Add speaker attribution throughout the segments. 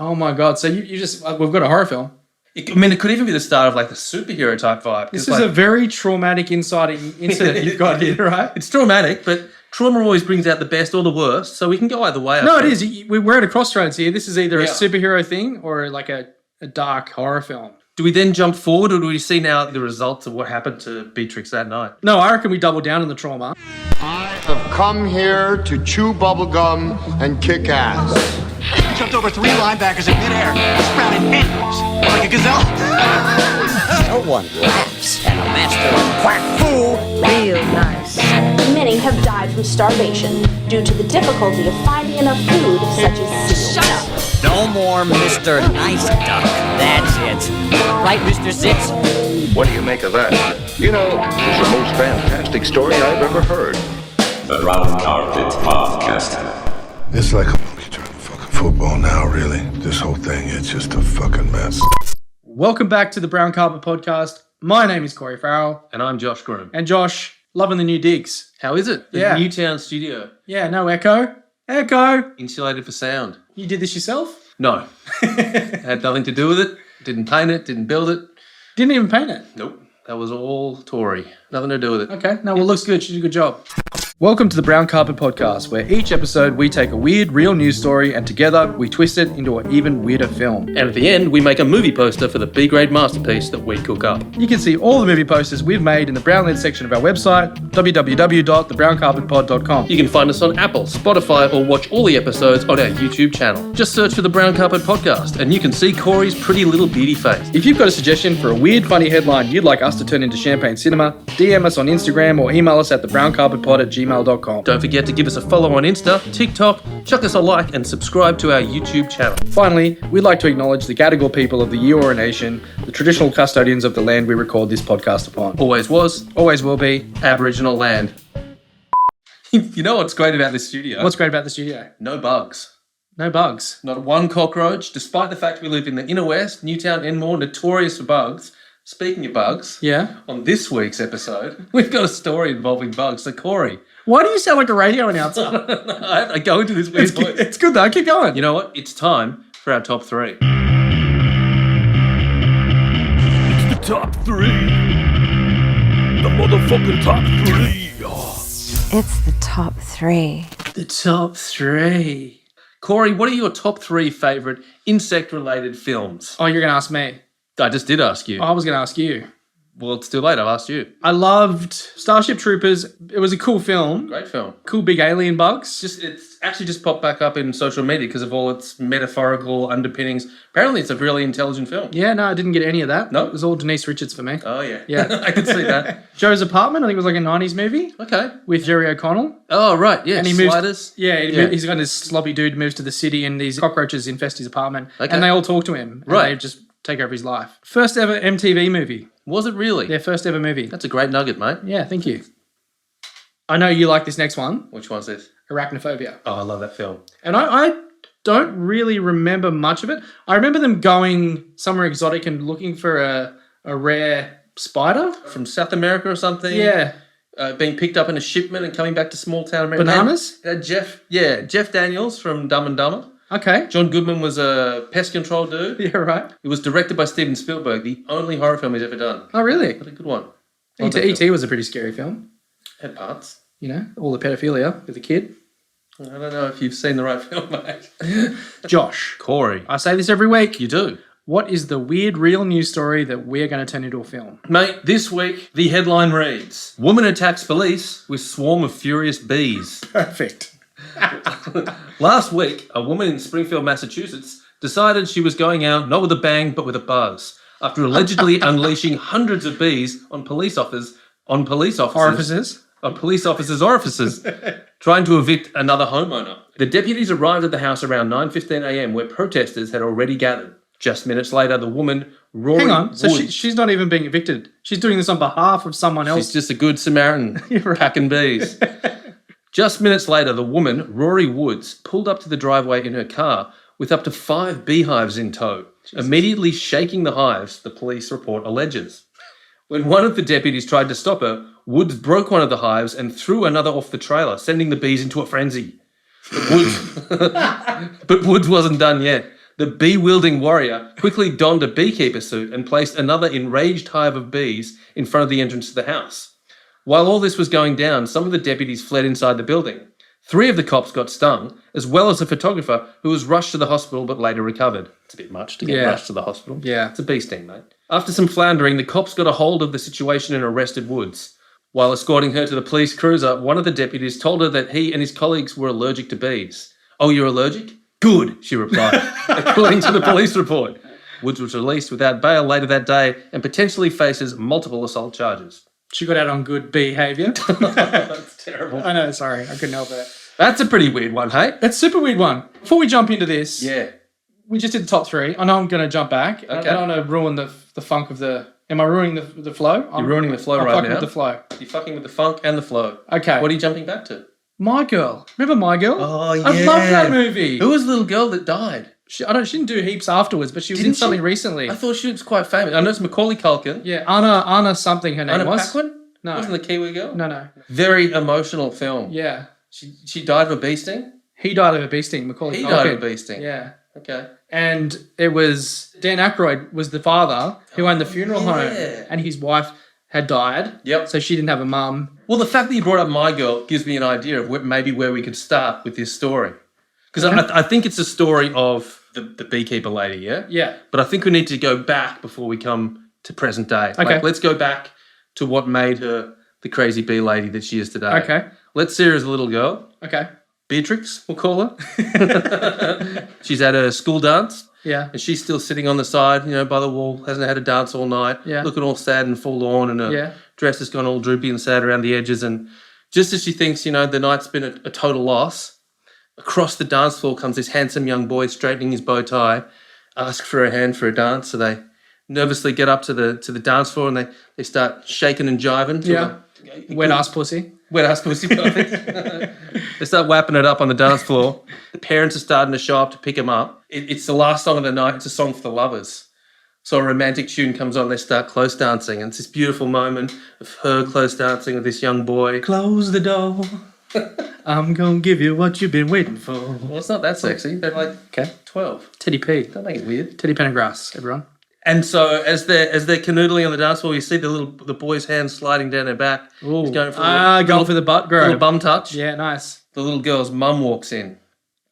Speaker 1: Oh my God. So you just, we've got a horror film.
Speaker 2: It could even be the start of like the superhero type vibe.
Speaker 1: This is a very traumatic incident you've got here, right?
Speaker 2: It's traumatic, but trauma always brings out the best or the worst, so we can go either way.
Speaker 1: No, it is. We're at a crossroads here. This is either a superhero thing or like a dark horror film.
Speaker 2: Do we then jump forward, or do we see now the results of what happened to Beatrix that night?
Speaker 1: No, I reckon we double down on the trauma.
Speaker 3: I have come here to chew bubblegum and kick ass.
Speaker 4: He jumped over 3 linebackers in midair, sprouted headwards like a gazelle.
Speaker 5: No one laughs at a master of quack fu.
Speaker 6: Real nice.
Speaker 7: Many have died from starvation due to the difficulty of finding enough food, such as seals.
Speaker 6: Shut up!
Speaker 5: No more Mr. Nice Duck. That's it. Right, Mr. Zitz?
Speaker 8: What do you make of that? You know, it's the most fantastic story I've ever heard.
Speaker 9: The Brown Carpet Podcast.
Speaker 10: It's like a movie trying to fucking football now, really. This whole thing, it's just a fucking mess.
Speaker 1: Welcome back to the Brown Carpet Podcast. My name is Corey Farrell.
Speaker 2: And I'm Josh Groom.
Speaker 1: And Josh, loving the new digs.
Speaker 2: How is it? The Newtown studio.
Speaker 1: Yeah, no echo. Echo.
Speaker 2: Insulated for sound.
Speaker 1: You did this yourself?
Speaker 2: No. Had nothing to do with it. Didn't paint it. Didn't build it.
Speaker 1: Didn't even paint it?
Speaker 2: Nope. That was all Tory. Nothing to do with it.
Speaker 1: Okay. No, well, looks good. She did a good job. Welcome to the Brown Carpet Podcast, where each episode we take a weird, real news story and together we twist it into an even weirder film.
Speaker 2: And at the end, we make a movie poster for the B-grade masterpiece that we cook up.
Speaker 1: You can see all the movie posters we've made in the Brown-led section of our website, www.thebrowncarpetpod.com.
Speaker 2: You can find us on Apple, Spotify, or watch all the episodes on our YouTube channel. Just search for the Brown Carpet Podcast, and you can see Corey's pretty little beauty face.
Speaker 1: If you've got a suggestion for a weird, funny headline you'd like us to turn into champagne cinema, DM us on Instagram or email us at thebrowncarpetpod@gmail.com.
Speaker 2: Don't forget to give us a follow on Insta, TikTok, chuck us a like, and subscribe to our YouTube channel.
Speaker 1: Finally, we'd like to acknowledge the Gadigal people of the Eora Nation, the traditional custodians of the land we record this podcast upon.
Speaker 2: Always was,
Speaker 1: always will be,
Speaker 2: Aboriginal land. You know what's great about this studio?
Speaker 1: What's great about the studio?
Speaker 2: No bugs.
Speaker 1: No bugs.
Speaker 2: Not one cockroach, despite the fact we live in the inner west, Newtown and more, notorious for bugs. Speaking of bugs, on this week's episode, we've got a story involving bugs. So, Corey.
Speaker 1: Why do you sound like a radio announcer?
Speaker 2: I have to go into this weird voice.
Speaker 1: It's good though, keep going.
Speaker 2: You know what? It's time for our top 3.
Speaker 9: It's the top 3. The motherfucking top 3.
Speaker 6: It's the top 3.
Speaker 2: The top 3. Corey, what are your top 3 favourite insect-related films?
Speaker 1: Oh, you're going to ask me?
Speaker 2: I just did ask you.
Speaker 1: I was going to ask you.
Speaker 2: Well, it's too late. I've asked you.
Speaker 1: I loved Starship Troopers. It was a cool film.
Speaker 2: Great film.
Speaker 1: Cool big alien bugs.
Speaker 2: It's actually just popped back up in social media because of all its metaphorical underpinnings. Apparently, it's a really intelligent film.
Speaker 1: Yeah, no, I didn't get any of that.
Speaker 2: No?
Speaker 1: It was all Denise Richards for me.
Speaker 2: Oh, yeah.
Speaker 1: Yeah.
Speaker 2: I could see that.
Speaker 1: Joe's Apartment, I think it was like a 90s movie.
Speaker 2: Okay.
Speaker 1: With Jerry O'Connell.
Speaker 2: Oh, right. Yeah,
Speaker 1: and he
Speaker 2: Sliders.
Speaker 1: He's got this sloppy dude moves to the city and these cockroaches infest his apartment. Okay. And they all talk to him. And they just take over his life. First ever MTV movie.
Speaker 2: Was it really?
Speaker 1: Their first ever movie.
Speaker 2: That's a great nugget, mate.
Speaker 1: Yeah, thank you. I know you like this next one.
Speaker 2: Which one's this?
Speaker 1: Arachnophobia.
Speaker 2: Oh, I love that film.
Speaker 1: And I don't really remember much of it. I remember them going somewhere exotic and looking for a rare spider.
Speaker 2: From South America or something?
Speaker 1: Yeah.
Speaker 2: Being picked up in a shipment and coming back to small town America.
Speaker 1: Bananas?
Speaker 2: Jeff Daniels from Dumb and Dumber.
Speaker 1: Okay.
Speaker 2: John Goodman was a pest control dude.
Speaker 1: Yeah, right.
Speaker 2: It was directed by Steven Spielberg, the only horror film he's ever done.
Speaker 1: Oh, really?
Speaker 2: What a good one.
Speaker 1: E.T. was a pretty scary film.
Speaker 2: Had parts.
Speaker 1: You know, all the pedophilia with the kid.
Speaker 2: I don't know if you've seen the right film, mate.
Speaker 1: Josh.
Speaker 2: Corey.
Speaker 1: I say this every week.
Speaker 2: You do.
Speaker 1: What is the weird real news story that we're going to turn into a film?
Speaker 2: Mate, this week, the headline reads, Woman attacks police with swarm of furious bees.
Speaker 1: Perfect.
Speaker 2: Last week, a woman in Springfield, Massachusetts, decided she was going out not with a bang but with a buzz after allegedly unleashing hundreds of bees on police officers' orifices, trying to evict another homeowner. The deputies arrived at the house around 9:15 a.m. where protesters had already gathered. Just minutes later, the woman roaring.
Speaker 1: Hang on, so she's not even being evicted. She's doing this on behalf of someone else.
Speaker 2: She's just a good Samaritan packing bees. Just minutes later, the woman, Rory Woods, pulled up to the driveway in her car with up to 5 beehives in tow, immediately shaking the hives, the police report alleges. When one of the deputies tried to stop her, Woods broke one of the hives and threw another off the trailer, sending the bees into a frenzy. But Woods wasn't done yet. The bee-wielding warrior quickly donned a beekeeper suit and placed another enraged hive of bees in front of the entrance to the house. While all this was going down, some of the deputies fled inside the building. 3 of the cops got stung, as well as a photographer who was rushed to the hospital but later recovered. It's a bit much to get rushed to the hospital.
Speaker 1: Yeah.
Speaker 2: It's a bee sting, mate. After some floundering, the cops got a hold of the situation and arrested Woods. While escorting her to the police cruiser, one of the deputies told her that he and his colleagues were allergic to bees. Oh, you're allergic? Good, she replied, according to the police report. Woods was released without bail later that day and potentially faces multiple assault charges.
Speaker 1: She got out on good behaviour.
Speaker 2: That's terrible.
Speaker 1: I know, sorry. I couldn't help it.
Speaker 2: That's a pretty weird one, hey?
Speaker 1: It's a super weird one. Before we jump into this,
Speaker 2: Yeah.
Speaker 1: we just did the top 3. I know I'm going to jump back.
Speaker 2: Okay.
Speaker 1: I don't want to ruin the funk of the... Am I ruining the flow?
Speaker 2: You're ruining the flow
Speaker 1: I'm
Speaker 2: right
Speaker 1: fucking
Speaker 2: now.
Speaker 1: with the flow.
Speaker 2: You're fucking with the funk and the flow.
Speaker 1: Okay.
Speaker 2: What are you jumping back to?
Speaker 1: My Girl. Remember My Girl?
Speaker 2: Oh, yeah.
Speaker 1: I love that movie.
Speaker 2: Who was the little girl that died?
Speaker 1: She didn't do heaps afterwards, but she was in
Speaker 2: Didn't
Speaker 1: something
Speaker 2: she?
Speaker 1: recently.
Speaker 2: I thought she was quite famous. I know it's Macaulay Culkin.
Speaker 1: Yeah, Anna something her name
Speaker 2: Anna
Speaker 1: was.
Speaker 2: Paquin?
Speaker 1: No.
Speaker 2: Wasn't the Kiwi girl?
Speaker 1: No.
Speaker 2: Very emotional film.
Speaker 1: Yeah.
Speaker 2: She died of a bee sting?
Speaker 1: He died of a bee sting, Macaulay
Speaker 2: He
Speaker 1: Culkin.
Speaker 2: died of a bee sting.
Speaker 1: Yeah.
Speaker 2: Okay.
Speaker 1: And it was Dan Aykroyd was the father who owned the funeral home,
Speaker 2: yeah.
Speaker 1: and his wife had died.
Speaker 2: Yep.
Speaker 1: So she didn't have a mum.
Speaker 2: Well, the fact that you brought up My Girl gives me an idea of maybe where we could start with this story. Because I think it's a story of the beekeeper lady, yeah?
Speaker 1: Yeah.
Speaker 2: But I think we need to go back before we come to present day.
Speaker 1: Okay.
Speaker 2: Like, let's go back to what made her the crazy bee lady that she is today.
Speaker 1: Okay.
Speaker 2: Let's see her as a little girl.
Speaker 1: Okay.
Speaker 2: Beatrix, we'll call her. She's at a school dance.
Speaker 1: Yeah.
Speaker 2: And she's still sitting on the side, by the wall, hasn't had a dance all night,
Speaker 1: Yeah.
Speaker 2: looking all sad and forlorn, and her dress has gone all droopy and sad around the edges. And just as she thinks, the night's been a total loss, across the dance floor comes this handsome young boy straightening his bow tie, asks for her hand for a dance. So they nervously get up to the dance floor and they start shaking and jiving.
Speaker 1: Yeah. Wet ass pussy.
Speaker 2: Wet ass pussy, perfect. They start whapping it up on the dance floor. The parents are starting to show up to pick them up. It's the last song of the night. It's a song for the lovers. So a romantic tune comes on. They start close dancing. And it's this beautiful moment of her close dancing with this young boy.
Speaker 1: Close the door. I'm going to give you what you've been waiting for.
Speaker 2: Well, it's not that sexy. They're like 12.
Speaker 1: Teddy P.
Speaker 2: Don't make it weird.
Speaker 1: Teddy Pendergrass, everyone.
Speaker 2: And so as they're canoodling on the dance floor, you see the boy's hand sliding down her back.
Speaker 1: Ooh.
Speaker 2: He's going
Speaker 1: for the butt grab.
Speaker 2: Little bum touch.
Speaker 1: Yeah, nice.
Speaker 2: The little girl's mum walks in.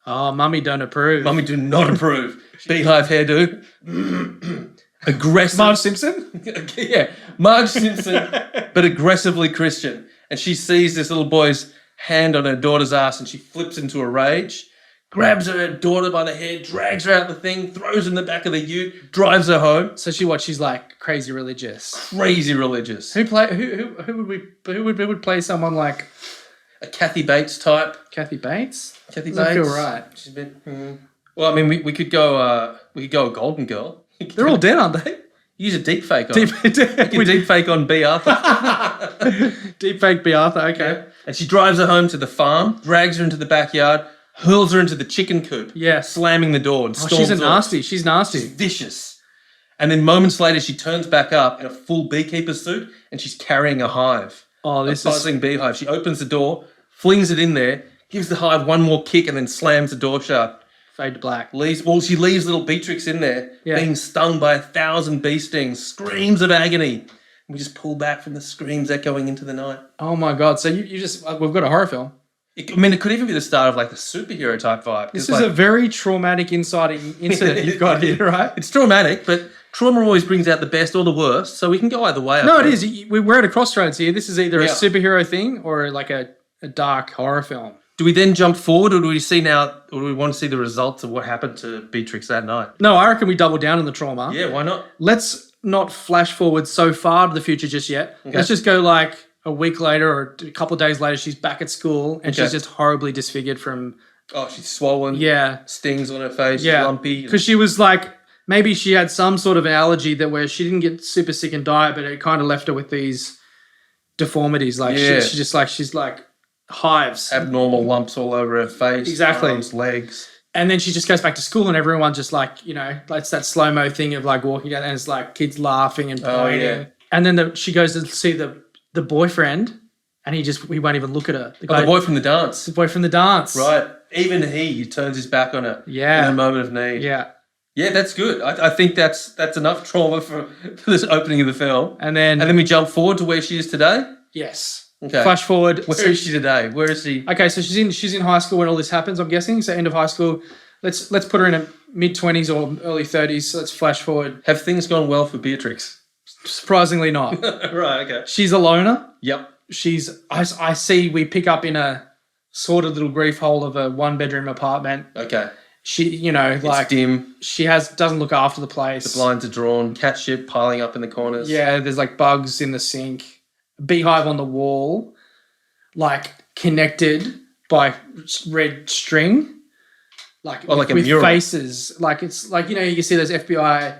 Speaker 1: Oh, mummy don't approve.
Speaker 2: Mummy do not approve. Beehive hairdo. Aggressive.
Speaker 1: Marge Simpson?
Speaker 2: Yeah, Marge Simpson, but aggressively Christian. And she sees this little boy's hand on her daughter's ass and she flips into a rage, grabs her daughter by the hair, drags her out the thing, throws her in the back of the ute, drives her home.
Speaker 1: So she's like crazy religious.
Speaker 2: Crazy religious.
Speaker 1: Who would play someone like
Speaker 2: a Kathy Bates type?
Speaker 1: Kathy Bates?
Speaker 2: Kathy
Speaker 1: Doesn't
Speaker 2: Bates.
Speaker 1: feel right.
Speaker 2: She's been. Well, I mean, we could go a Golden Girl.
Speaker 1: They're all dead, aren't they?
Speaker 2: Use a deep fake on. We deep fake on Bea Arthur.
Speaker 1: Deep fake Bea Arthur. Okay.
Speaker 2: Yeah. And she drives her home to the farm, drags her into the backyard, hurls her into the chicken coop.
Speaker 1: Yeah.
Speaker 2: Slamming the door and storms
Speaker 1: she's
Speaker 2: off.
Speaker 1: nasty. She's nasty.
Speaker 2: She's vicious. And then moments later, she turns back up in a full beekeeper suit and she's carrying a hive.
Speaker 1: Oh,
Speaker 2: this is a buzzing beehive. She opens the door, flings it in there, gives the hive one more kick, and then slams the door shut.
Speaker 1: Fade to black.
Speaker 2: She leaves little Beatrix in there, being stung by 1,000 bee stings, screams of agony. And we just pull back from the screams echoing into the night.
Speaker 1: Oh my God. So you just, we've got a horror film.
Speaker 2: It could even be the start of like the superhero type vibe.
Speaker 1: This is a very traumatic incident you've got here, right?
Speaker 2: It's traumatic, but trauma always brings out the best or the worst, so we can go either way.
Speaker 1: No, it is. We're at a crossroads here. This is either a superhero thing or like a dark horror film.
Speaker 2: Do we then jump forward, or do we want to see the results of what happened to Beatrix that night?
Speaker 1: No, I reckon we double down on the trauma.
Speaker 2: Yeah, why not?
Speaker 1: Let's not flash forward so far to the future just yet. Okay. Let's just go like a week later or a couple of days later, she's back at school and she's just horribly disfigured from...
Speaker 2: Oh, she's swollen.
Speaker 1: Yeah.
Speaker 2: Stings on her face.
Speaker 1: Yeah.
Speaker 2: Lumpy.
Speaker 1: Because she was like... Maybe she had some sort of allergy where she didn't get super sick and die, but it kind of left her with these deformities. Like she's like hives.
Speaker 2: Abnormal lumps all over her face.
Speaker 1: Exactly.
Speaker 2: Arms, legs.
Speaker 1: And then she just goes back to school and everyone just like, it's that slow-mo thing of like walking down and it's like kids laughing and pointing. Oh, yeah. And then she goes to see the boyfriend and he won't even look at her.
Speaker 2: The boy from the dance.
Speaker 1: The boy from the dance.
Speaker 2: Right. Even he turns his back on her.
Speaker 1: Yeah.
Speaker 2: In a moment of need.
Speaker 1: Yeah.
Speaker 2: Yeah, that's good. I think that's enough trauma for this opening of the film.
Speaker 1: And then
Speaker 2: we jump forward to where she is today.
Speaker 1: yes.
Speaker 2: Okay.
Speaker 1: Flash forward.
Speaker 2: Where is she today? Where is she?
Speaker 1: Okay, so she's in high school when all this happens, I'm guessing. So end of high school. Let's put her in her mid-20s or early 30s. So let's flash forward.
Speaker 2: Have things gone well for Beatrix?
Speaker 1: Surprisingly not.
Speaker 2: Right, okay.
Speaker 1: She's a loner.
Speaker 2: Yep.
Speaker 1: I see we pick up in a sort of little grief hole of a 1-bedroom apartment.
Speaker 2: Okay.
Speaker 1: She, like
Speaker 2: it's dim.
Speaker 1: She doesn't look after the place.
Speaker 2: The blinds are drawn. Cat shit piling up in the corners.
Speaker 1: Yeah, there's like bugs in the sink. Beehive on the wall, like connected by red string, like
Speaker 2: a
Speaker 1: with
Speaker 2: mural.
Speaker 1: faces. Like it's like you see those FBI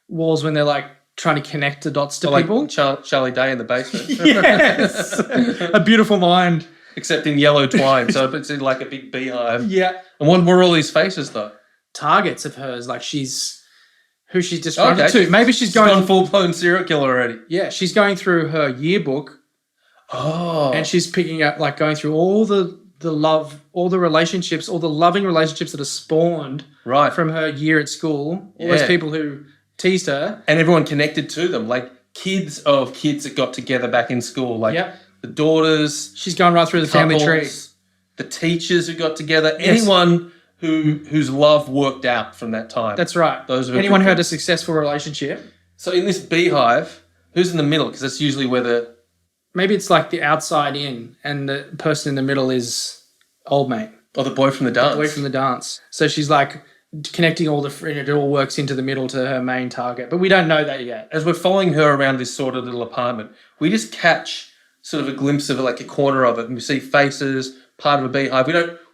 Speaker 1: walls when they're like trying to connect the dots to people.
Speaker 2: Like Charlie Day in the basement.
Speaker 1: Yes, A Beautiful Mind,
Speaker 2: except in yellow twine, so it's in like a big beehive.
Speaker 1: Yeah.
Speaker 2: And what were all these faces though?
Speaker 1: Targets of hers, like who she's described it to. Maybe she's
Speaker 2: gone full-blown serial killer already.
Speaker 1: Yeah, she's going through her yearbook.
Speaker 2: Oh.
Speaker 1: And she's picking up, like going through all the love, all the relationships, all the loving relationships that are spawned from her year at school. All those people who teased her.
Speaker 2: And everyone connected to them, like kids that got together back in school. Like the daughters.
Speaker 1: She's gone right through the family tree.
Speaker 2: The teachers who got together. Yes. Anyone whose love worked out from that time.
Speaker 1: That's right. Anyone who had a successful relationship.
Speaker 2: So in this beehive, who's in the middle? Because that's usually where
Speaker 1: maybe it's like the outside in, and the person in the middle is old mate.
Speaker 2: Or the boy from the dance.
Speaker 1: The boy from the dance. So she's like connecting all it all works into the middle to her main target. But we don't know that yet.
Speaker 2: As we're following her around this sort of little apartment, we just catch sort of a glimpse of it, like a corner of it, and we see faces, part of a beehive. We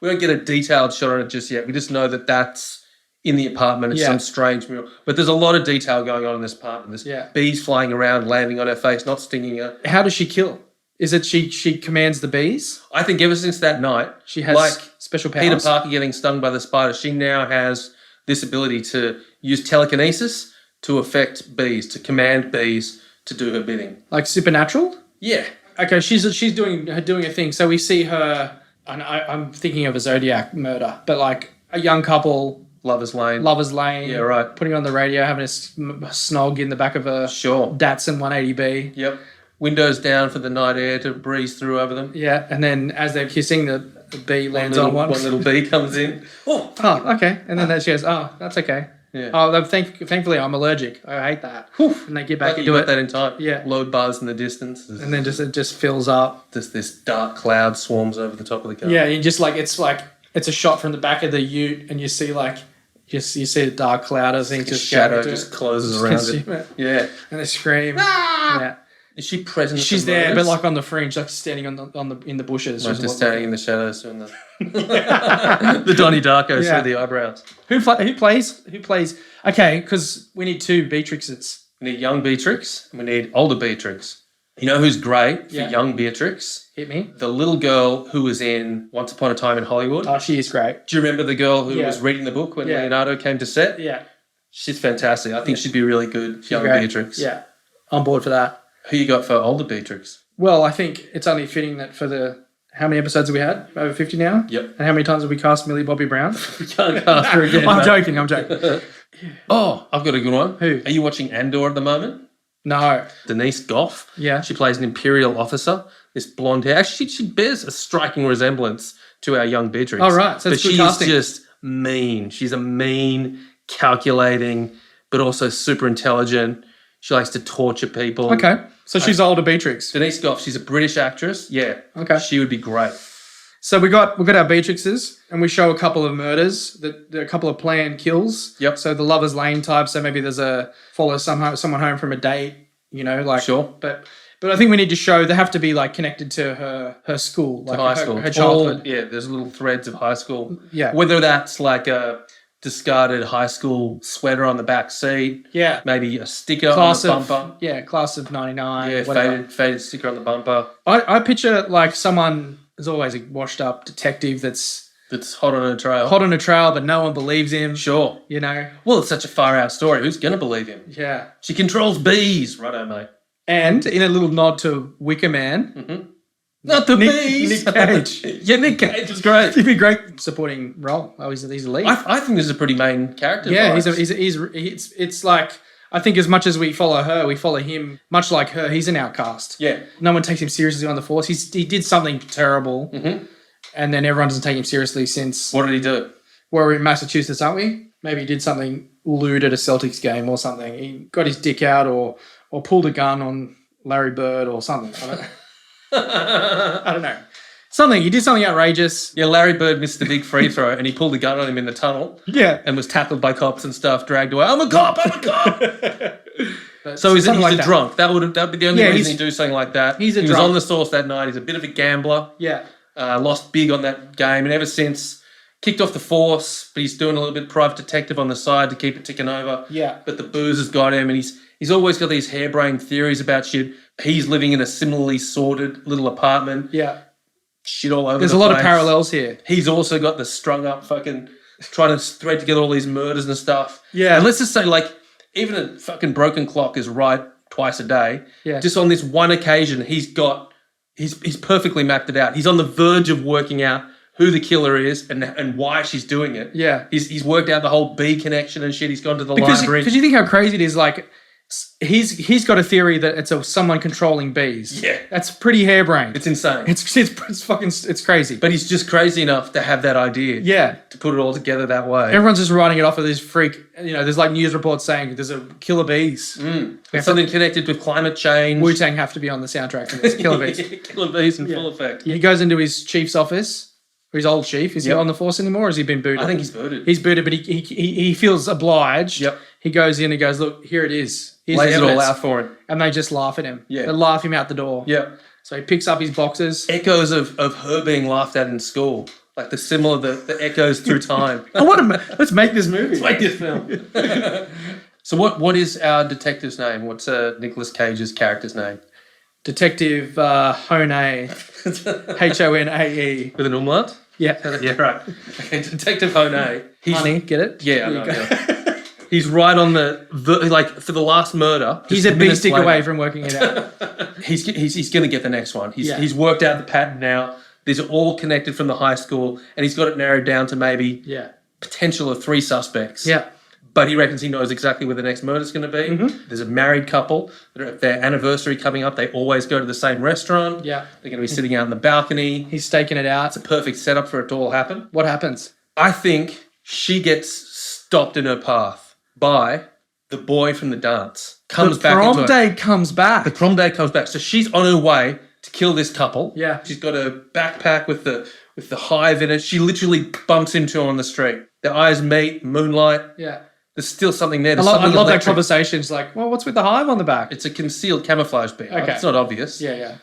Speaker 2: don't get a detailed shot on it just yet. We just know that that's in the apartment. It's some strange mural. But there's a lot of detail going on in this apartment. There's bees flying around, landing on her face, not stinging her.
Speaker 1: How does she kill? Is it she commands the bees?
Speaker 2: I think ever since that night,
Speaker 1: she has like special powers.
Speaker 2: Peter Parker getting stung by the spider, she now has this ability to use telekinesis to affect bees, to command bees to do her bidding.
Speaker 1: Like supernatural?
Speaker 2: Yeah.
Speaker 1: Okay, she's doing a thing. So we see her, and I'm thinking of a Zodiac murder, but like a young couple,
Speaker 2: Lover's Lane.
Speaker 1: Yeah,
Speaker 2: right.
Speaker 1: Putting on the radio, having a snog in the back of a Datsun 180B.
Speaker 2: Yep. Windows down for the night air to breeze through over them.
Speaker 1: Yeah, and then as they're kissing, the bee lands on one.
Speaker 2: One little bee comes in.
Speaker 1: Oh, okay. And then she goes, oh, that's okay.
Speaker 2: Yeah.
Speaker 1: Oh, thankfully I'm allergic. I hate that. And they get back into it.
Speaker 2: that in time.
Speaker 1: Yeah.
Speaker 2: Low buzz in the distance.
Speaker 1: And then it just fills up.
Speaker 2: This dark cloud swarms over the top of the car.
Speaker 1: Yeah, you just it's a shot from the back of the ute, and you see you see a dark cloud. I think just
Speaker 2: shadow just closes around it. Yeah.
Speaker 1: And they scream. Yeah.
Speaker 2: Is she present?
Speaker 1: She's there, but like on the fringe, like standing in the bushes.
Speaker 2: Like just standing in the shadows doing the Donnie Darko through the eyebrows.
Speaker 1: Who plays? Okay, because we need two Beatrixes.
Speaker 2: We need young Beatrix and we need older Beatrix. You know who's great for young Beatrix?
Speaker 1: Hit me.
Speaker 2: The little girl who was in Once Upon a Time in Hollywood.
Speaker 1: Oh, she is great.
Speaker 2: Do you remember the girl who was reading the book when Leonardo came to set?
Speaker 1: Yeah.
Speaker 2: She's fantastic. I think she'd be really good young Beatrix.
Speaker 1: Yeah, on board for that.
Speaker 2: Who you got for older Beatrix?
Speaker 1: Well, I think it's only fitting that for the... How many episodes have we had? Over 50 now?
Speaker 2: Yep.
Speaker 1: And how many times have we cast Millie Bobby Brown?
Speaker 2: We can't cast her again.
Speaker 1: I'm joking.
Speaker 2: Oh, I've got a good one.
Speaker 1: Who?
Speaker 2: Are you watching Andor at the moment?
Speaker 1: No.
Speaker 2: Denise Gough.
Speaker 1: Yeah.
Speaker 2: She plays an Imperial officer. This blonde hair. Actually, she bears a striking resemblance to our young Beatrix.
Speaker 1: Oh, right. So
Speaker 2: but she's just mean. She's a mean, calculating, but also super intelligent. She likes to torture people.
Speaker 1: Okay. So she's older Beatrix.
Speaker 2: Denise Gough, she's a British actress. Yeah.
Speaker 1: Okay.
Speaker 2: She would be great.
Speaker 1: So we got our Beatrixes, and we show a couple of murders, a couple of planned kills.
Speaker 2: Yep.
Speaker 1: So the Lover's Lane type. So maybe there's follow someone home from a date.
Speaker 2: Sure.
Speaker 1: But I think we need to show they have to be like connected to her school, like
Speaker 2: high school,
Speaker 1: her childhood.
Speaker 2: There's little threads of high school.
Speaker 1: Yeah.
Speaker 2: Whether that's like a discarded high school sweater on the back seat.
Speaker 1: Yeah.
Speaker 2: Maybe a sticker on the bumper.
Speaker 1: Yeah, class of 99.
Speaker 2: Yeah, faded sticker on the bumper.
Speaker 1: I picture like someone, there's always a washed up detective that's
Speaker 2: hot on a trail.
Speaker 1: Hot on a trail, but no one believes him.
Speaker 2: Sure.
Speaker 1: Well,
Speaker 2: it's such a far out story. Who's going to believe him?
Speaker 1: Yeah.
Speaker 2: She controls bees. Righto, mate.
Speaker 1: And in a little nod to Wicker Man,
Speaker 2: Not the bees.
Speaker 1: Nick Cage.
Speaker 2: Yeah, Nic Cage is great.
Speaker 1: He'd be great supporting role. Oh, he's a lead.
Speaker 2: I think this is a pretty main character.
Speaker 1: Yeah,
Speaker 2: vibes.
Speaker 1: it's like, I think as much as we follow her, we follow him. Much like her, he's an outcast.
Speaker 2: Yeah.
Speaker 1: No one takes him seriously on the force. He did something terrible, and then everyone doesn't take him seriously since.
Speaker 2: What did he do?
Speaker 1: We're in Massachusetts, aren't we? Maybe he did something lewd at a Celtics game or something. He got his dick out or pulled a gun on Larry Bird or something. I don't know. He did something outrageous.
Speaker 2: Yeah, Larry Bird missed the big free throw and he pulled a gun on him in the tunnel.
Speaker 1: Yeah.
Speaker 2: And was tackled by cops and stuff, dragged away. I'm a cop! So he's
Speaker 1: Something
Speaker 2: a
Speaker 1: like that.
Speaker 2: drunk. That would be the only reason he'd do something like that.
Speaker 1: He
Speaker 2: was on the sauce that night. He's a bit of a gambler.
Speaker 1: Yeah.
Speaker 2: Lost big on that game, and ever since kicked off the force, but he's doing a little bit private detective on the side to keep it ticking over.
Speaker 1: Yeah.
Speaker 2: But the booze has got him, and he's always got these harebrained theories about shit. He's living in a similarly sordid little apartment.
Speaker 1: Yeah.
Speaker 2: Shit all over.
Speaker 1: There's
Speaker 2: the
Speaker 1: a lot of
Speaker 2: place.
Speaker 1: parallels here.
Speaker 2: He's also got the strung up fucking trying to thread together all these murders and stuff.
Speaker 1: Yeah.
Speaker 2: And let's just say, like, even a fucking broken clock is right twice a day.
Speaker 1: Yeah.
Speaker 2: Just on this one occasion, he's perfectly mapped it out. He's on the verge of working out who the killer is and why she's doing it.
Speaker 1: Yeah.
Speaker 2: He's worked out the whole bee connection and shit. He's gone to the library.
Speaker 1: Because you think how crazy it is, like, he's got a theory that it's someone controlling bees.
Speaker 2: Yeah.
Speaker 1: That's pretty harebrained.
Speaker 2: It's insane.
Speaker 1: It's crazy.
Speaker 2: But he's just crazy enough to have that idea.
Speaker 1: Yeah.
Speaker 2: To put it all together that way.
Speaker 1: Everyone's just writing it off of this freak. You know, there's like news reports saying there's a killer bees.
Speaker 2: It's something connected with climate change.
Speaker 1: Wu-Tang have to be on the soundtrack for this. Killer bees.
Speaker 2: Killer bees in full effect.
Speaker 1: He goes into his chief's office. Or his old chief. Is he on the force anymore or has he been booted?
Speaker 2: I think he's booted.
Speaker 1: He's booted, but he feels obliged.
Speaker 2: Yep.
Speaker 1: He goes in and goes, look, here it is. Here's
Speaker 2: Lays
Speaker 1: the
Speaker 2: it all
Speaker 1: evidence.
Speaker 2: out for him.
Speaker 1: And they just laugh at him.
Speaker 2: Yeah.
Speaker 1: They laugh him out the door.
Speaker 2: Yep.
Speaker 1: So he picks up his boxes.
Speaker 2: Echoes of her being laughed at in school. Like the echoes through time.
Speaker 1: Let's make this movie.
Speaker 2: Let's make this film. So what is our detective's name? What's Nicolas Cage's character's name?
Speaker 1: Detective Honae. Honae.
Speaker 2: With an umlaut?
Speaker 1: Yeah.
Speaker 2: Yeah, right. Okay, Detective Honae.
Speaker 1: Honey, get it?
Speaker 2: Yeah, I know. Yeah. He's right on like for the last murder.
Speaker 1: He's a big stick away from working it out.
Speaker 2: He's going to get the next one. He's worked out the pattern now. These are all connected from the high school, and he's got it narrowed down to maybe potential of 3 suspects.
Speaker 1: Yeah.
Speaker 2: But he reckons he knows exactly where the next murder's going to be. Mm-hmm. There's a married couple that are at their anniversary coming up. They always go to the same restaurant.
Speaker 1: Yeah.
Speaker 2: They're going to be sitting out in the balcony.
Speaker 1: He's staking it out.
Speaker 2: It's a perfect setup for it to all happen.
Speaker 1: What happens?
Speaker 2: I think she gets stopped in her path by the boy from the dance.
Speaker 1: The prom day comes back.
Speaker 2: The prom day comes back. So she's on her way to kill this couple.
Speaker 1: Yeah.
Speaker 2: She's got a backpack with the hive in it. She literally bumps into him on the street. Their eyes meet, moonlight.
Speaker 1: Yeah.
Speaker 2: There's still something there.
Speaker 1: I love that conversation. It's like, well, what's with the hive on the back?
Speaker 2: It's a concealed camouflage bit.
Speaker 1: Okay.
Speaker 2: It's not obvious.
Speaker 1: Yeah.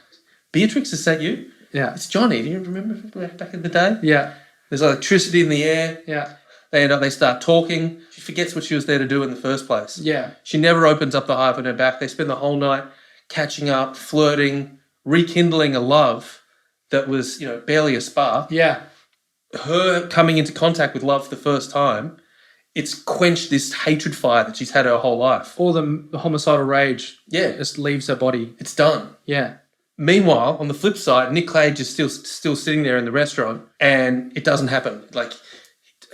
Speaker 2: Beatrix, is that you?
Speaker 1: Yeah.
Speaker 2: It's Johnny. Do you remember back in the day?
Speaker 1: Yeah.
Speaker 2: There's electricity in the air.
Speaker 1: Yeah.
Speaker 2: They start talking. She forgets what she was there to do in the first place.
Speaker 1: Yeah.
Speaker 2: She never opens up the hive on her back. They spend the whole night catching up, flirting, rekindling a love that was, barely a spark.
Speaker 1: Yeah.
Speaker 2: Her coming into contact with love for the first time, it's quenched this hatred fire that she's had her whole life.
Speaker 1: All the homicidal rage just leaves her body.
Speaker 2: It's done.
Speaker 1: Yeah.
Speaker 2: Meanwhile, on the flip side, Nic Cage is still sitting there in the restaurant and it doesn't happen. Like,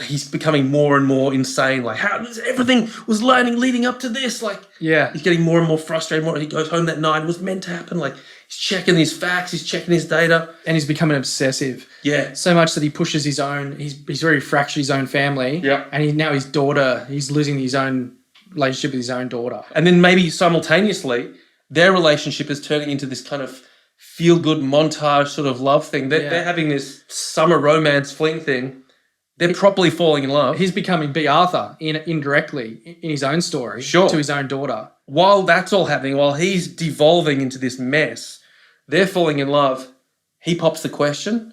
Speaker 2: he's becoming more and more insane. Like, how everything was leading up to this. Like, he's getting more and more frustrated. He goes home that night. It was meant to happen. Like, he's checking his facts. He's checking his data.
Speaker 1: And he's becoming obsessive.
Speaker 2: Yeah.
Speaker 1: So much that he pushes his own, he's very fractured his own family.
Speaker 2: Yeah.
Speaker 1: And now his daughter, he's losing his own relationship with his own daughter.
Speaker 2: And then maybe simultaneously, their relationship is turning into this kind of feel-good montage sort of love thing. They're having this summer romance fling thing. They're properly falling in love.
Speaker 1: He's becoming Bea Arthur indirectly in his own story to his own daughter.
Speaker 2: While that's all happening, while he's devolving into this mess, they're falling in love. He pops the question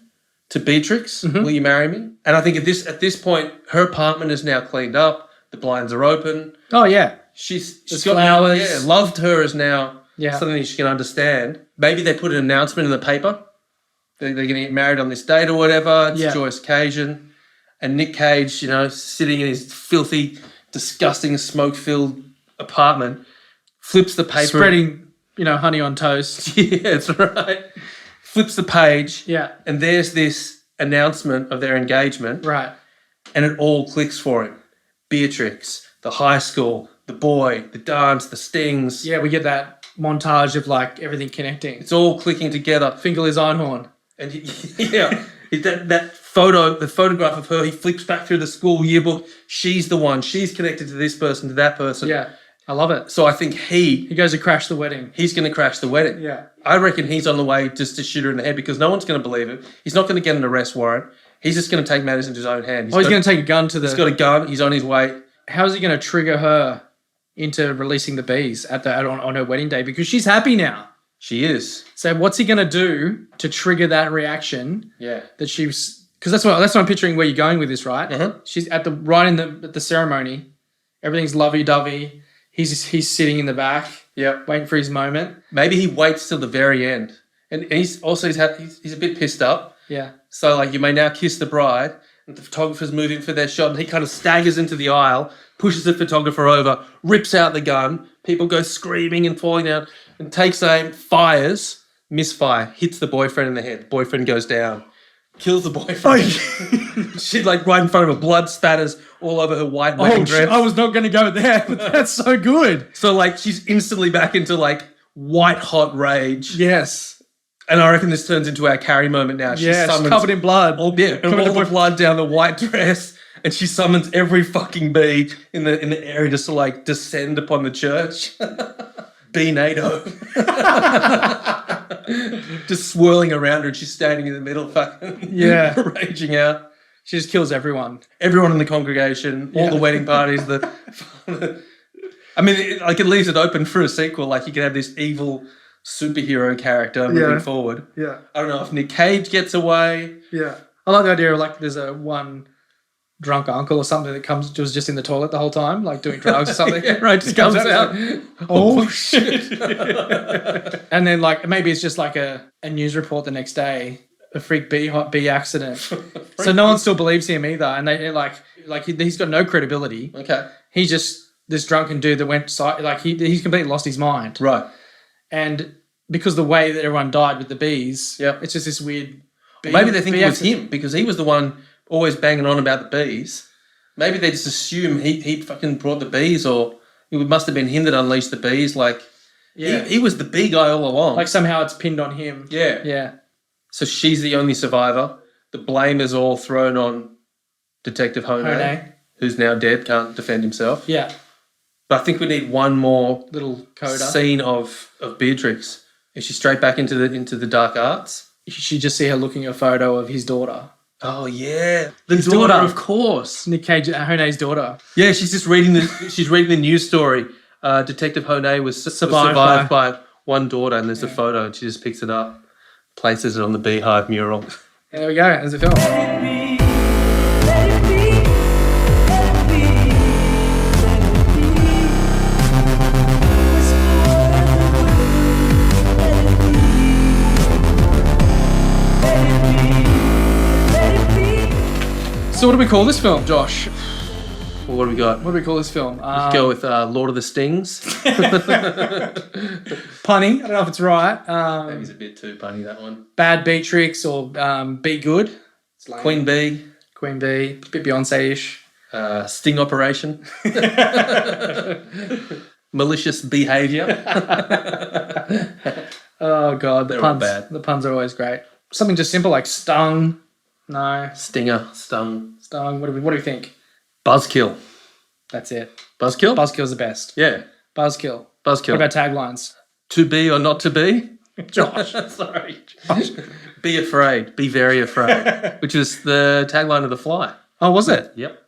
Speaker 2: to Beatrix, will you marry me? And I think at this point, her apartment is now cleaned up. The blinds are open.
Speaker 1: Oh, yeah.
Speaker 2: She's
Speaker 1: got flowers.
Speaker 2: Yeah, loved her is now something that she can understand. Maybe they put an announcement in the paper. They're going to get married on this date or whatever. It's a joyous occasion. And Nic Cage, sitting in his filthy, disgusting, smoke-filled apartment, flips the paper.
Speaker 1: Spreading, honey on toast.
Speaker 2: Yeah, that's right. flips the page,
Speaker 1: Yeah.
Speaker 2: and there's this announcement of their engagement,
Speaker 1: Right.
Speaker 2: and it all clicks for him. Beatrix, the high school, the boy, the dance, the stings.
Speaker 1: Yeah, we get that montage of like everything connecting.
Speaker 2: It's all clicking together.
Speaker 1: Fingerless Einhorn.
Speaker 2: And that photo, the photograph of her, he flips back through the school yearbook. She's the one. She's connected to this person, to that person.
Speaker 1: Yeah, I love it.
Speaker 2: So I think
Speaker 1: He goes to crash the wedding.
Speaker 2: he's going to crash the wedding.
Speaker 1: Yeah.
Speaker 2: I reckon he's on the way just to shoot her in the head because no one's going to believe it. He's not going to get an arrest warrant. He's just going to take matters into his own hand.
Speaker 1: He's going to take a gun to the...
Speaker 2: He's got a gun. He's on his way.
Speaker 1: How is he going to trigger her into releasing the bees on her wedding day? Because she's happy now.
Speaker 2: She is.
Speaker 1: So what's he going to do to trigger that reaction?
Speaker 2: Yeah.
Speaker 1: That she's... Because that's what I'm picturing where you're going with this, right?
Speaker 2: Uh-huh.
Speaker 1: She's at the ceremony. Everything's lovey-dovey. He's sitting in the back.
Speaker 2: Yeah.
Speaker 1: Waiting for his moment.
Speaker 2: Maybe he waits till the very end. And he's a bit pissed up.
Speaker 1: Yeah.
Speaker 2: So like you may now kiss the bride, and the photographers move in for their shot, and he kind of staggers into the aisle, pushes the photographer over, rips out the gun, people go screaming and falling down, and takes aim, fires, misfire, hits the boyfriend in the head. Boyfriend goes down, kills the boyfriend. She like right in front of her, blood spatters all over her white wedding dress.
Speaker 1: I was not going to go there, but that's so good.
Speaker 2: So like she's instantly back into like white hot rage.
Speaker 1: Yes.
Speaker 2: And I reckon this turns into our Carrie moment now. She
Speaker 1: She's
Speaker 2: summons
Speaker 1: covered in blood.
Speaker 2: all the blood down the white dress, and she summons every fucking bee in the area just to like descend upon the church. Bee NATO. Just swirling around her, and she's standing in the middle, fucking raging out.
Speaker 1: She just kills everyone.
Speaker 2: Everyone in the congregation, all the wedding parties. I mean, it leaves it open for a sequel. Like you could have this evil superhero character moving forward.
Speaker 1: Yeah.
Speaker 2: I don't know if Nic Cage gets away.
Speaker 1: Yeah. I like the idea of like there's a one drunk uncle or something that was just in the toilet the whole time, like doing drugs or something.
Speaker 2: Right, just comes out.
Speaker 1: Oh shit. And then like maybe it's just like a news report the next day, a freak bee accident. So no one still believes him either. And they like he's got no credibility.
Speaker 2: Okay.
Speaker 1: He's just this drunken dude that went he's completely lost his mind.
Speaker 2: Right.
Speaker 1: And because the way that everyone died with the bees,
Speaker 2: it's
Speaker 1: just this weird...
Speaker 2: Maybe they think it was him because he was the one always banging on about the bees. Maybe they just assume he fucking brought the bees, or it must have been him that unleashed the bees. Like, he was the bee guy all along.
Speaker 1: Like somehow it's pinned on him.
Speaker 2: Yeah.
Speaker 1: Yeah.
Speaker 2: So she's the only survivor. The blame is all thrown on Detective Honae, who's now dead, can't defend himself.
Speaker 1: Yeah.
Speaker 2: But I think we need one more
Speaker 1: little coda
Speaker 2: scene of Beatrix. Is she straight back into the dark arts?
Speaker 1: You should just see her looking at a photo of his daughter.
Speaker 2: Oh yeah, the
Speaker 1: his
Speaker 2: daughter, of course.
Speaker 1: Nic Cage, Honae's daughter.
Speaker 2: Yeah, she's just reading the news story. Detective Honae was survived by one daughter, and there's a photo, and she just picks it up, places it on the beehive mural.
Speaker 1: There we go. There's a film. So what do we call this film, Josh?
Speaker 2: Well, what do we got?
Speaker 1: What do we call this film?
Speaker 2: Let's go with Lord of the Stings.
Speaker 1: Punny. I don't know if it's right.
Speaker 2: Maybe it's a bit too punny, that one.
Speaker 1: Bad Beatrix or Be Good.
Speaker 2: Queen Bee.
Speaker 1: Queen Bee. A bit Beyonce-ish.
Speaker 2: Sting Operation. Malicious Behaviour.
Speaker 1: Oh, God.
Speaker 2: They're all bad.
Speaker 1: The puns are always great. Something just simple like stung. No.
Speaker 2: Stinger. Stung.
Speaker 1: What do we think?
Speaker 2: Buzzkill.
Speaker 1: That's it.
Speaker 2: Buzzkill?
Speaker 1: Buzzkill's the best.
Speaker 2: Yeah.
Speaker 1: Buzzkill.
Speaker 2: What
Speaker 1: about taglines?
Speaker 2: To be or not to be?
Speaker 1: Josh.
Speaker 2: Sorry. Be afraid. Be very afraid. Which was the tagline of The Fly.
Speaker 1: Oh, was it?
Speaker 2: Yep.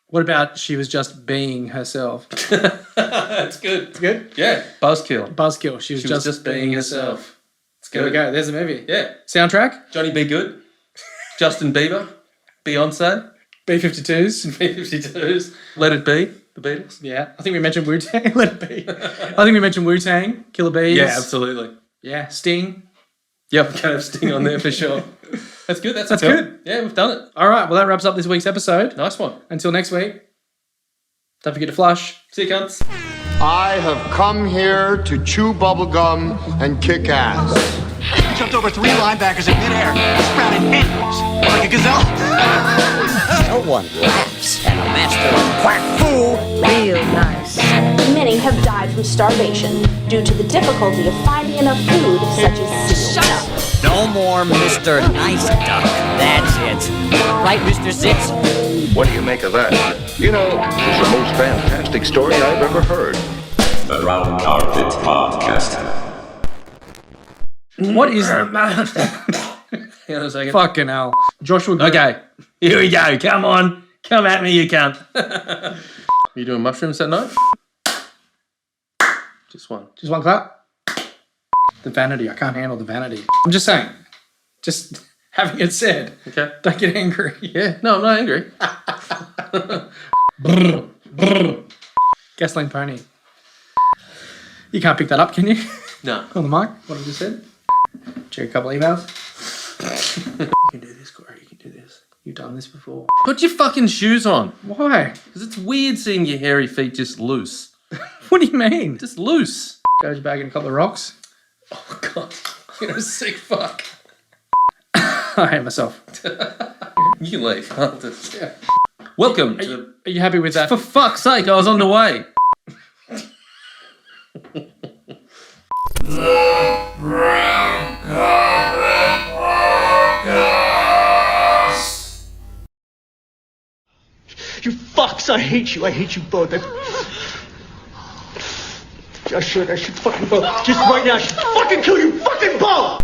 Speaker 1: What about she was just being herself?
Speaker 2: That's good.
Speaker 1: It's good?
Speaker 2: Yeah. Buzzkill.
Speaker 1: She was just being herself.
Speaker 2: It's good.
Speaker 1: There we go. There's a movie.
Speaker 2: Yeah.
Speaker 1: Soundtrack?
Speaker 2: Johnny B. Good. Justin Bieber. Beyonce.
Speaker 1: B-52s.
Speaker 2: Let It Be. The Beatles.
Speaker 1: Yeah. I think we mentioned Wu-Tang. Let It Be. I think we mentioned Wu-Tang. Killer Bees.
Speaker 2: Yeah, absolutely.
Speaker 1: Yeah. Sting.
Speaker 2: Yep, we can have Sting on there for sure. That's good. That's
Speaker 1: good.
Speaker 2: Yeah, we've done it.
Speaker 1: All right. Well, that wraps up this week's episode.
Speaker 2: Nice one.
Speaker 1: Until next week. Don't forget to flush.
Speaker 2: See you, cunts.
Speaker 3: I have come here to chew bubblegum and kick ass.
Speaker 4: jumped over 3 linebackers in midair and sprouted antlers like a gazelle.
Speaker 5: No one laughs at a master of quack fool.
Speaker 6: Real nice.
Speaker 7: Many have died from starvation due to the difficulty of finding enough food, such as seal.
Speaker 5: Shut up! No more Mr. Nice Duck. That's it. Right, Mr. Sitz?
Speaker 8: What do you make of that? You know, it's the most fantastic story I've ever heard.
Speaker 9: The Round Carpet Podcast.
Speaker 1: What is
Speaker 2: Hang on a second.
Speaker 1: fucking hell? Joshua.
Speaker 2: Okay, here we go. Come on. Come at me, you cunt. You doing mushrooms that night? Just one.
Speaker 1: Just one clap. The vanity. I can't handle the vanity. I'm just saying. Just having it said.
Speaker 2: Okay.
Speaker 1: Don't get angry.
Speaker 2: Yeah, no, I'm not angry.
Speaker 1: Brr, brr. Gasoline pony. You can't pick that up, can you?
Speaker 2: No.
Speaker 1: On the mic, what I just said. Check a couple emails. You can do this, Corey. You can do this. You've done this before.
Speaker 2: Put your fucking shoes on.
Speaker 1: Why?
Speaker 2: Because it's weird seeing your hairy feet just loose.
Speaker 1: What do you mean?
Speaker 2: Just loose.
Speaker 1: Goes back in a couple of rocks.
Speaker 2: Oh, God. You're a sick fuck.
Speaker 1: I hate myself.
Speaker 2: You can leave. Yeah. Welcome.
Speaker 1: Are you happy with that?
Speaker 2: For fuck's sake, I was on the way.
Speaker 4: You fucks, I hate you. I hate you both. I should fucking both. Just right now, I should fucking kill you fucking both!